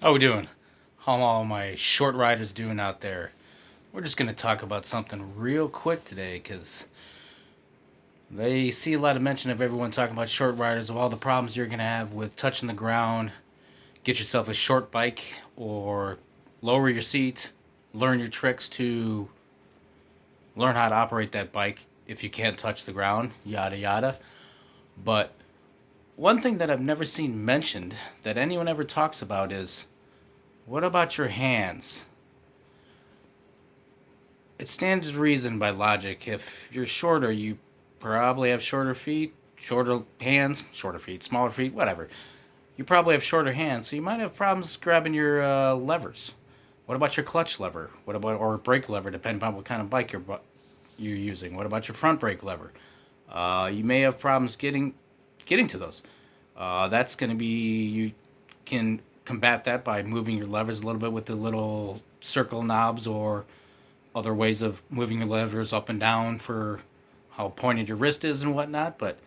How we doing? How all my short riders doing out there? We're just gonna talk about something real quick today, because they see a lot of mention of everyone talking about short riders, of all the problems you're gonna have with touching the ground. Get yourself a short bike or lower your seat. Learn your tricks to learn how to operate that bike if you can't touch the ground. Yada yada. But one thing that I've never seen mentioned that anyone ever talks about is, what about your hands? It stands to reason by logic. If you're shorter, you probably have shorter feet, shorter hands, shorter feet, smaller feet, whatever. You probably have shorter hands, so you might have problems grabbing your levers. What about your clutch lever? What about or brake lever, depending on what kind of bike you're using? What about your front brake lever? You may have problems getting to those. That's going to be you can combat that by moving your levers a little bit with the little circle knobs or other ways of moving your levers up and down for how pointed your wrist is and whatnot. But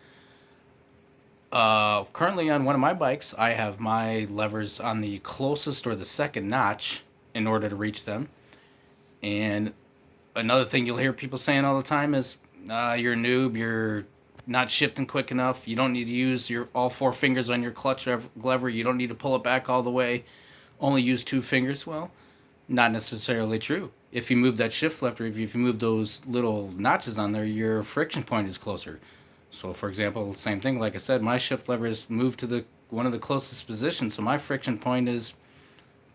currently on one of my bikes, I have my levers on the closest or the second notch in order to reach them. And another thing you'll hear people saying all the time is, "You're a noob. You're not shifting quick enough. You don't need to use your all four fingers on your clutch lever. You don't need to pull it back all the way. Only use two fingers." Well, not necessarily true. If you move that shift left, or if you move those little notches on there, your friction point is closer. So, for example, same thing. Like I said, my shift lever is moved to the one of the closest positions, so my friction point is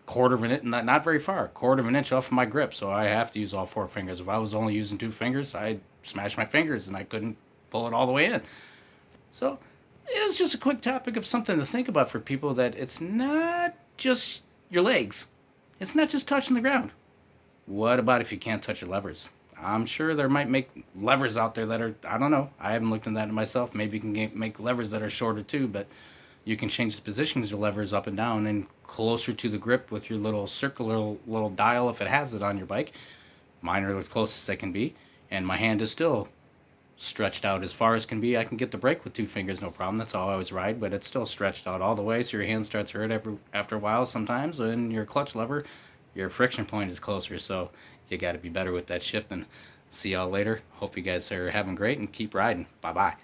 quarter of an inch, not very far, quarter of an inch off of my grip. So I have to use all four fingers. If I was only using two fingers, I'd smash my fingers and I couldn't pull it all the way in. So it was just a quick topic of something to think about for people, that it's not just your legs. It's not just touching the ground. What about if you can't touch your levers? I'm sure there might make levers out there that are, I don't know. I haven't looked into that myself. Maybe you can make levers that are shorter too, but you can change the positions of the levers up and down and closer to the grip with your little circular little dial if it has it on your bike. Mine are as close as they can be, and my hand is still stretched out as far as can be. I can get the brake with two fingers, no problem. That's how I always ride, but it's still stretched out all the way, so your hand starts to hurt after a while sometimes. And your clutch lever, your friction point is closer, so you got to be better with that shifting. See y'all later. Hope you guys are having great and keep riding. Bye bye.